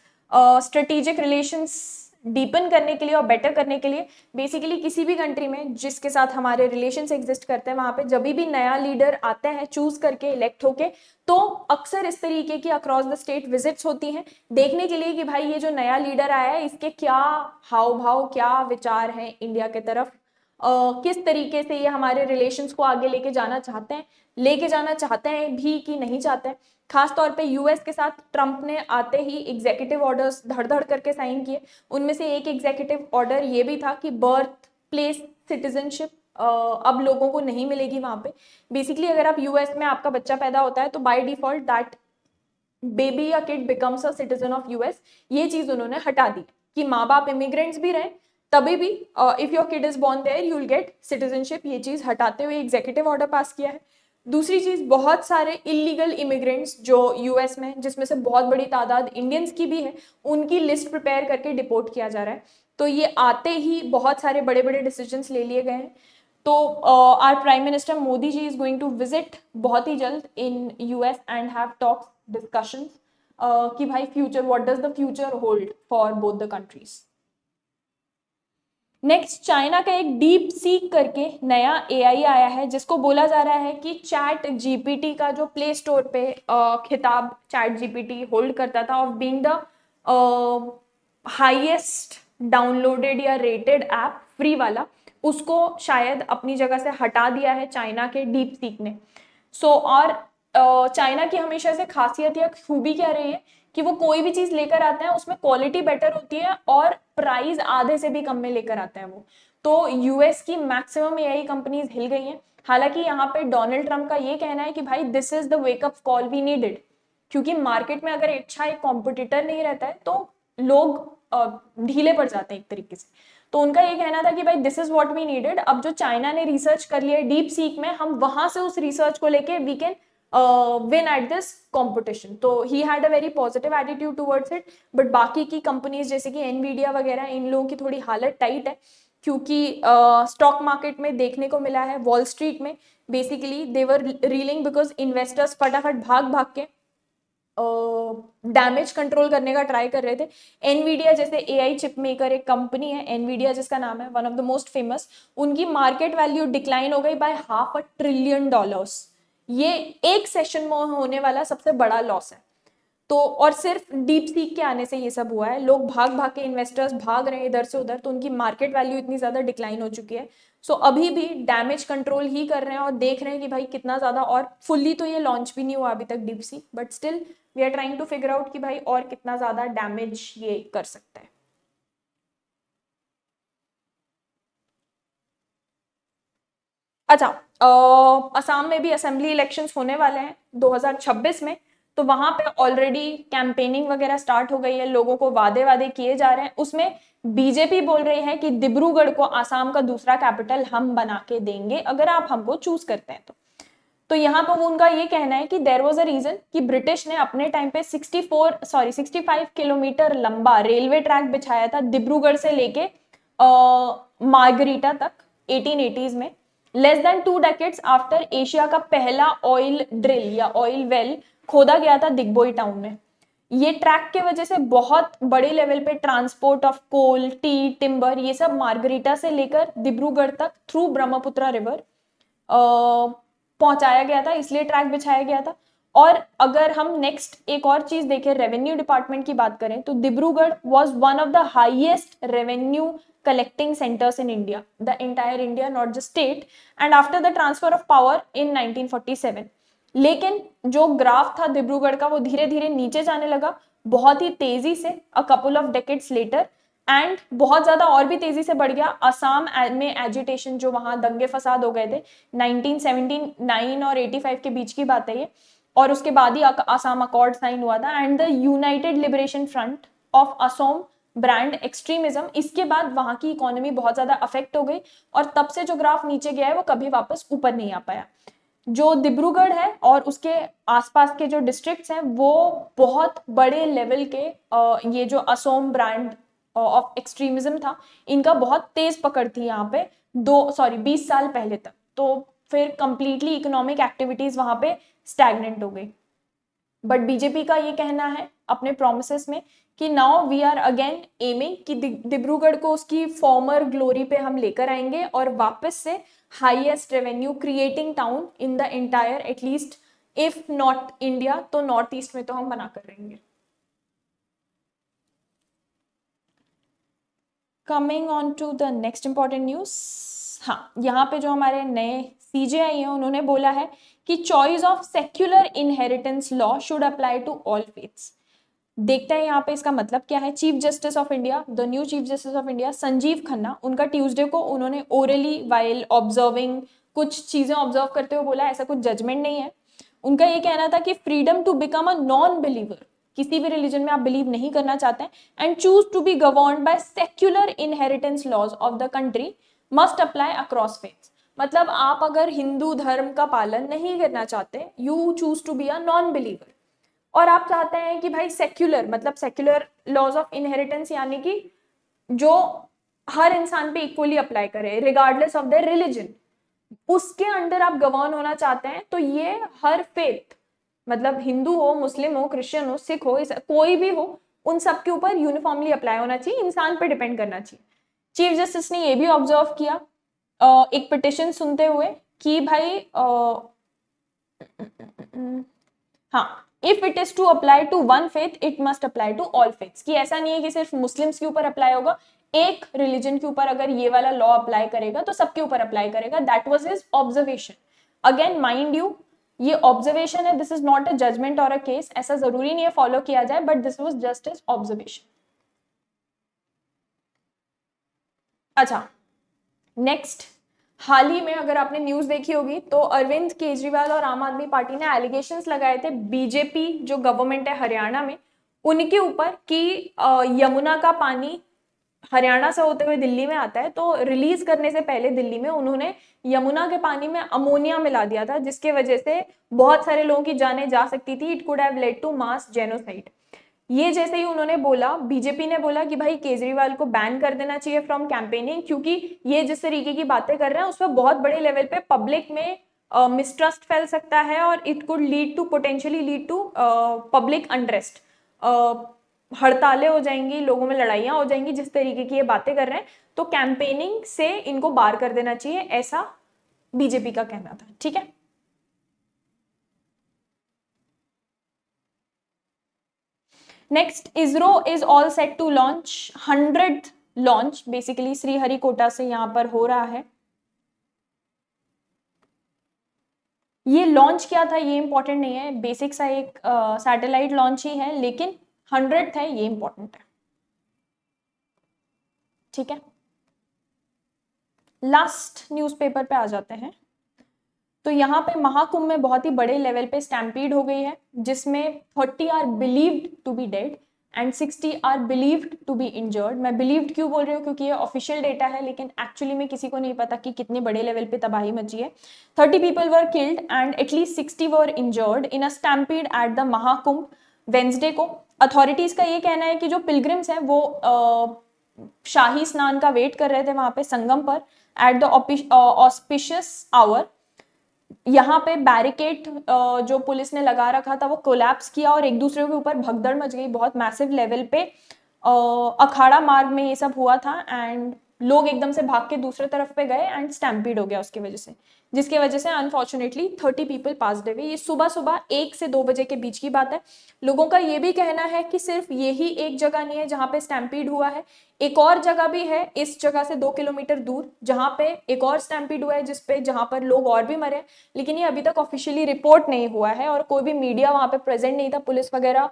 strategic relations deepen करने के लिए और बेटर करने के लिए। बेसिकली किसी भी कंट्री में जिसके साथ हमारे रिलेशंस एग्जिस्ट करते हैं, वहां पे जब भी नया लीडर आते हैं चूज करके इलेक्ट होके, तो अक्सर इस तरीके की अक्रॉस द स्टेट विजिट्स होती हैं देखने के लिए कि भाई ये जो नया लीडर आया है इसके क्या हाव भाव, क्या विचार हैं इंडिया के तरफ, किस तरीके से ये हमारे रिलेशंस को आगे लेके जाना चाहते हैं भी कि नहीं चाहते हैं। खास तौर पे यूएस के साथ ट्रंप ने आते ही एग्जीक्यूटिव ऑर्डर्स धड़ धड़ करके साइन किए। उनमें से एक एग्जीक्यूटिव ऑर्डर ये भी था कि बर्थ प्लेस सिटीजनशिप अब लोगों को नहीं मिलेगी वहां पे। बेसिकली अगर आप यूएस में आपका बच्चा पैदा होता है तो बाय डिफॉल्ट दैट बेबी या kid becomes a citizen of US. ये चीज उन्होंने हटा दी कि माँ बाप इमिग्रेंट्स भी रहे तभी भी if your kid is born there you will get citizenship. ये चीज हटाते हुए एग्जीक्यूटिव ऑर्डर पास किया है। दूसरी चीज, बहुत सारे इलीगल इमिग्रेंट्स जो यूएस में, जिसमें से बहुत बड़ी तादाद इंडियंस की भी है, उनकी लिस्ट प्रिपेयर करके डिपोर्ट किया जा रहा है। तो ये आते ही बहुत सारे बड़े बड़े डिसीजंस ले लिए गए हैं। तो our prime minister Modi ji is going to visit बहुत ही जल्द in US and have talks discussions कि भाई future, what does the future hold for both the countries. Next, China का एक डीप सीक करके नया एआई आया है, जिसको बोला जा रहा है कि चैट जीपीटी का जो प्ले स्टोर पे खिताब चैट जीपीटी होल्ड करता था of being the highest downloaded या रेटेड ऐप फ्री वाला, उसको शायद अपनी जगह से हटा दिया है चाइना के डीप सीक ने। और चाइना की हमेशा से खासियत या खूबी क्या रही है कि वो कोई भी चीज लेकर आते हैं उसमें क्वालिटी बेटर होती है और प्राइस आधे से भी कम में लेकर आते हैं वो। तो यूएस की मैक्सिमम एआई कंपनीज हिल गई हैं। हालांकि यहाँ पे डोनाल्ड ट्रंप का ये कहना है कि भाई this is the wake up call we needed, क्योंकि मार्केट में अगर अच्छा एक कॉम्पिटिटर नहीं रहता है तो लोग ढीले पड़ जाते हैं एक तरीके से। तो उनका ये कहना था कि भाई this is what we needed. अब जो चाइना ने रिसर्च कर लिया डीप सीक में, हम वहां से उस रिसर्च को लेके we can win at this competition. तो he had a very positive attitude towards it. But बाकी की कंपनीज जैसे कि एनवीडिया वगैरह, इन लोगों की थोड़ी हालत टाइट है, क्योंकि स्टॉक मार्केट में देखने को मिला है, वॉल स्ट्रीट में basically they were reeling because investors फटाफट भाग भाग के डैमेज कंट्रोल करने का ट्राई कर रहे थे। एनवीडिया जैसे एआई चिप मेकर एक कंपनी है, एनवीडिया जिसका नाम है, one of the most famous, उनकी मार्केट वैल्यू डिक्लाइन हो गई बाय $500 बिलियन। ये एक सेशन में होने वाला सबसे बड़ा लॉस है। तो और सिर्फ डीप सीक के आने से ये सब हुआ है, लोग भाग भाग के, इन्वेस्टर्स भाग रहे हैं इधर से उधर, तो उनकी मार्केट वैल्यू इतनी ज्यादा डिक्लाइन हो चुकी है। सो अभी भी डैमेज कंट्रोल ही कर रहे हैं और देख रहे हैं कि भाई कितना ज्यादा, और फुल्ली तो ये लॉन्च भी नहीं हुआ अभी तक DeepSeek, but still we are trying to figure out कि भाई और कितना ज्यादा डैमेज ये कर सकता है। अच्छा, असम में भी असेंबली इलेक्शंस होने वाले हैं 2026 में, तो वहां पे ऑलरेडी कैंपेनिंग वगैरह स्टार्ट हो गई है, लोगों को वादे वादे किए जा रहे हैं। उसमें बीजेपी बोल रही है कि डिब्रूगढ़ को आसाम का दूसरा कैपिटल हम बना के देंगे अगर आप हमको चूज करते हैं तो यहाँ पर उनका ये कहना है कि देयर वाज अ रीजन कि ब्रिटिश ने अपने टाइम पे 65 किलोमीटर लंबा रेलवे ट्रैक बिछाया था डिब्रूगढ़ से लेके मार्गरीटा तक 1880s में, less than 2 decades after Asia का पहला ऑयल ड्रिल या ऑयल वेल खोदा गया था दिग्बोई टाउन में। ये ट्रैक के वजह से बहुत बड़े लेवल पे transport of coal, tea, timber, ये सब मार्गरीटा से लेकर डिब्रूगढ़ तक थ्रू ब्रह्मपुत्र रिवर पहुंचाया गया था, इसलिए ट्रैक बिछाया गया था। और अगर हम नेक्स्ट एक और चीज देखें, रेवेन्यू डिपार्टमेंट की बात करें, तो Dibrugarh was one of the highest revenue collecting centers in India, the entire India, not just state, and after the transfer of power in 1947। लेकिन जो ग्राफ था डिब्रूगढ़ का वो धीरे धीरे नीचे जाने लगा बहुत ही तेजी से, a couple of decades later, and बहुत ज्यादा और भी तेजी से बढ़ गया। असम में एजिटेशन, जो वहां दंगे फसाद हो गए थे 1979 और 85 के बीच की बात है ये, और उसके बाद ही असम अकॉर्ड साइन हुआ था, and the United liberation front of Assam brand extremism, इसके बाद वहां की इकोनॉमी बहुत ज्यादा अफेक्ट हो गई, और तब से जो ग्राफ नीचे गया है वो कभी वापस ऊपर नहीं आ पाया। जो डिब्रूगढ़ है और उसके आसपास के जो डिस्ट्रिक्ट्स हैं वो बहुत बड़े लेवल के ये जो असम ब्रांड ऑफ एक्सट्रीमिज्म था, इनका बहुत तेज पकड़ थी यहाँ पे 20 साल पहले तक। तो फिर कंप्लीटली इकोनॉमिक एक्टिविटीज वहां पे स्टैग्नेंट हो गई। बट बीजेपी का ये कहना है अपने प्रोमिसेस में कि now we are again aiming कि डिब्रूगढ़ को उसकी फॉर्मर ग्लोरी पे हम लेकर आएंगे और वापस से highest revenue creating town in the entire, at least if not India तो नॉर्थ ईस्ट में तो हम बना कर रहेंगे। Coming on to the next important news, हाँ, यहाँ पे जो हमारे नए सीजेआई हैं उन्होंने बोला है कि choice of secular inheritance law should apply to all faiths. देखते हैं यहाँ पे इसका मतलब क्या है। Chief justice of India, the new chief justice of India Sanjiv Khanna, उनका ट्यूसडे को उन्होंने ओरली वाइल ऑब्जर्विंग, कुछ चीजें ऑब्जर्व करते हुए बोला, ऐसा कुछ जजमेंट नहीं है। उनका ये कहना था कि freedom to become a non believer, किसी भी रिलीजन में आप बिलीव नहीं करना चाहते हैं, and choose to be governed by secular inheritance laws of the country must apply across faiths. मतलब आप अगर हिंदू धर्म का पालन नहीं करना चाहते, you choose to be a non believer, और आप चाहते हैं कि भाई सेक्युलर, मतलब सेक्युलर लॉज ऑफ इनहेरिटेंस यानी कि जो हर इंसान पे इक्वली अप्लाई करे रिगार्डलेस ऑफ देयर रिलीजन, उसके अंडर आप गवर्न होना चाहते हैं, तो ये हर फेथ, मतलब हिंदू हो, मुस्लिम हो, क्रिश्चियन हो, सिख हो, कोई भी हो, उन सब के ऊपर यूनिफॉर्मली अप्लाई होना चाहिए, इंसान पे डिपेंड करना चाहिए। चीफ जस्टिस ने ये भी ऑब्जर्व किया एक पिटिशन सुनते हुए कि भाई हाँ, if it is to apply to one faith it must apply to all faiths, कि ऐसा नहीं है कि सिर्फ मुस्लिम्स के ऊपर अप्लाई होगा, एक रिलीजन के ऊपर अगर ये वाला लॉ अप्लाई करेगा तो सबके ऊपर अप्लाई करेगा। That was his observation. Again mind you, ये ऑब्जर्वेशन है, this is not a judgment और अ केस, ऐसा जरूरी नहीं है फॉलो किया जाए, but this was just his observation. अच्छा, नेक्स्ट, हाल ही में अगर आपने न्यूज देखी होगी तो अरविंद केजरीवाल और आम आदमी पार्टी ने एलिगेशंस लगाए थे बीजेपी जो गवर्नमेंट है हरियाणा में, उनके ऊपर कि यमुना का पानी हरियाणा से होते हुए दिल्ली में आता है, तो रिलीज करने से पहले दिल्ली में उन्होंने यमुना के पानी में अमोनिया मिला दिया था, जिसके वजह से बहुत सारे लोगों की जानें जा सकती थी। It could have led to mass genocide. ये जैसे ही उन्होंने बोला, बीजेपी ने बोला कि भाई केजरीवाल को बैन कर देना चाहिए फ्रॉम कैंपेनिंग, क्योंकि ये जिस तरीके की बातें कर रहे हैं उस पर बहुत बड़े लेवल पे पब्लिक में मिसट्रस्ट फैल सकता है और it could lead to potentially lead to public unrest. हड़तालें हो जाएंगी, लोगों में लड़ाइयां हो जाएंगी, जिस तरीके की ये बातें कर रहे हैं। तो कैंपेनिंग से इनको बाहर कर देना चाहिए, ऐसा बीजेपी का कहना था। ठीक है, next, ISRO is all set to launch 100th launch basically Sriharikota से यहां पर हो रहा है। ये लॉन्च क्या था ये इंपॉर्टेंट नहीं है, बेसिक सा एक सैटेलाइट लॉन्च ही है, लेकिन 100th है, ये इंपॉर्टेंट है। ठीक है, लास्ट न्यूज़पेपर पे आ जाते हैं। तो यहाँ पे महाकुंभ में बहुत ही बड़े लेवल पे स्टैम्पीड हो गई है, जिसमें 30 are believed to be dead and 60 are believed to be injured. मैं बिलीव्ड क्यों बोल रही हूँ, क्योंकि ये ऑफिशियल डेटा है, लेकिन एक्चुअली में किसी को नहीं पता कि कितने बड़े लेवल पे तबाही मची है। 30 people were killed and at least 60 were injured in a stampede at the Mahakumbh Wednesday को। अथॉरिटीज का ये कहना है कि जो पिलग्रिम्स हैं वो शाही स्नान का वेट कर रहे थे वहां पे संगम पर एट द ऑस्पिशियस आवर। यहाँ पे बैरिकेड जो पुलिस ने लगा रखा था वो कोलैप्स किया और एक दूसरे के ऊपर भगदड़ मच गई, बहुत मैसिव लेवल पे अखाड़ा मार्ग में ये सब हुआ था एंड लोग एकदम से भाग के दूसरे तरफ पे गए एंड स्टैम्पीड हो गया उसकी वजह से, जिसकी वजह से अनफॉर्चुनेटली 30 पीपल पास्ड अवे। ये सुबह सुबह 1 से 2 बजे के बीच की बात है। लोगों का ये भी कहना है कि सिर्फ यही एक जगह नहीं है जहां पे स्टैम्पीड हुआ है, एक और जगह भी है इस जगह से 2 किलोमीटर दूर जहां पे एक और स्टैम्पीड हुआ है, जिसपे जहां पर लोग और भी मरे, लेकिन ये अभी तक ऑफिशियली रिपोर्ट नहीं हुआ है और कोई भी मीडिया वहां पे प्रेजेंट नहीं था, पुलिस वगैरह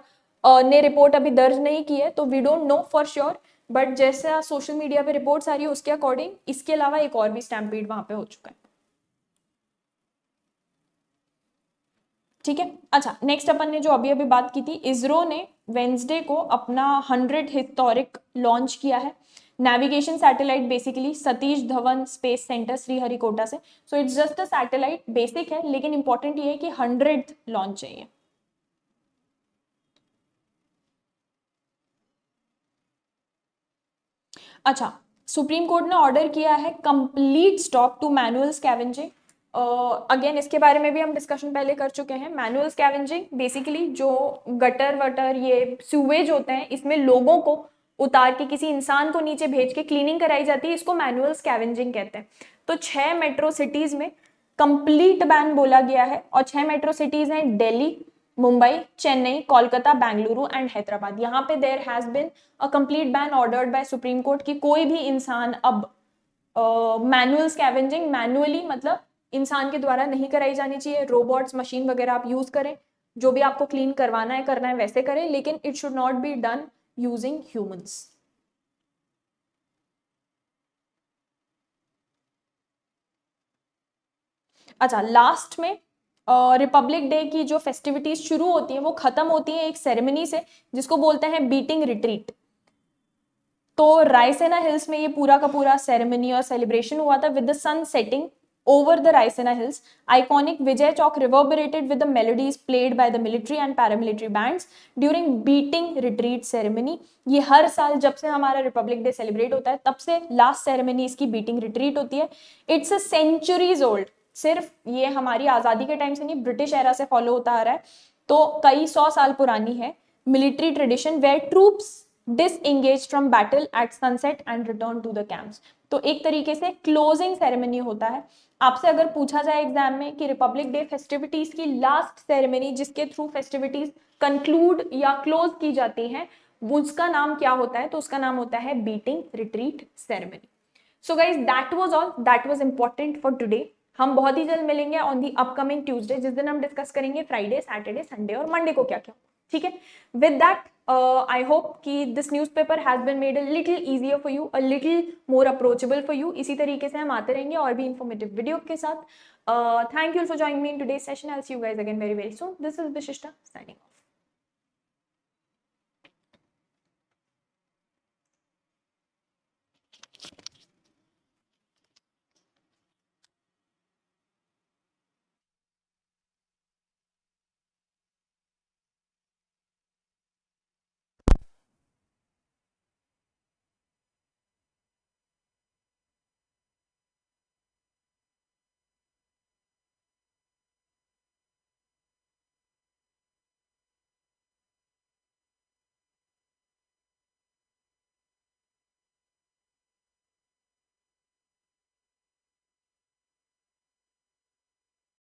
ने रिपोर्ट अभी दर्ज नहीं की है, तो we don't know for sure. But जैसा सोशल मीडिया पे रिपोर्ट्स आ रही है उसके अकॉर्डिंग इसके अलावा एक और भी स्टैम्पीड वहां पे हो चुका है। ठीक है, अच्छा, नेक्स्ट अपन ने जो अभी अभी बात की थी, इसरो ने वेंसडे को अपना 100 हिस्टोरिक लॉन्च किया है। Navigation satellite basically Satish Dhawan Space Centre Sriharikota से। So it's just a satellite, basic है, लेकिन इंपॉर्टेंट ये है कि 100th लॉन्च चाहिए। अच्छा, सुप्रीम कोर्ट ने ऑर्डर किया है complete stop to manual scavenging. Again इसके बारे में भी हम डिस्कशन पहले कर चुके हैं। मैनुअल स्कैवेंजिंग बेसिकली जो गटर वटर ये सीवेज होते हैं, इसमें लोगों को उतार के किसी इंसान को नीचे भेज के क्लीनिंग कराई जाती है, इसको मैनुअल स्कैवेंजिंग कहते हैं। तो 6 मेट्रो सिटीज में कंप्लीट बैन बोला गया है और 6 मेट्रो सिटीज हैं दिल्ली, मुंबई, चेन्नई, कोलकाता, बेंगलुरु एंड हैदराबाद। यहाँ पे there has been a complete ban ordered by supreme court कि कोई भी इंसान अब मैनुअल स्कैवेंजिंग, मैनुअली मतलब इंसान के द्वारा नहीं कराई जानी चाहिए। रोबोट्स, मशीन वगैरह आप यूज करें, जो भी आपको क्लीन करवाना है करना है वैसे करें, लेकिन it should not be done using humans. अच्छा, लास्ट में रिपब्लिक डे की जो फेस्टिविटीज शुरू होती है वो खत्म होती है एक सेरेमनी से, जिसको बोलते हैं बीटिंग रिट्रीट। तो रायसेना हिल्स में ये पूरा का पूरा सेरेमनी और सेलिब्रेशन हुआ था with the sun setting over the Raisina Hills. Iconic Vijay Chowk reverberated with the melodies played by the military and paramilitary bands during Beating Retreat ceremony. ये हर साल जब से हमारा रिपब्लिक डे सेलिब्रेट होता है तब से लास्ट सेरेमनी इसकी बीटिंग रिट्रीट होती है। इट्स अ सेंचुरीज ओल्ड, सिर्फ ये हमारी आजादी के टाइम से नहीं, ब्रिटिश एरा से फॉलो होता आ रहा है, तो कई 100 साल पुरानी है military tradition where troops disengage from battle at sunset and return to the camps. तो एक तरीके से क्लोजिंग सेरेमनी होता है। आपसे अगर पूछा जाए एग्जाम में कि रिपब्लिक डे फेस्टिविटीज की लास्ट सेरेमनी जिसके थ्रू फेस्टिविटीज कंक्लूड या क्लोज की जाती हैं, उसका नाम क्या होता है, तो उसका नाम होता है beating Retreat ceremony. So guys that was all, that was important for today. हम बहुत ही जल्द मिलेंगे ऑन दी अपकमिंग ट्यूसडे, जिस दिन हम डिस्कस करेंगे फ्राइडे, सैटरडे, संडे और मंडे को क्या क्या। ठीक है, विद दैट I hope कि this newspaper has been made a little easier for you, a little more approachable for you। इसी तरीके से हम आते रहेंगे और भी informative वीडियो के साथ। Thank you for joining me in today's session. I'll see you guys again very very soon. This is Vishishta signing off.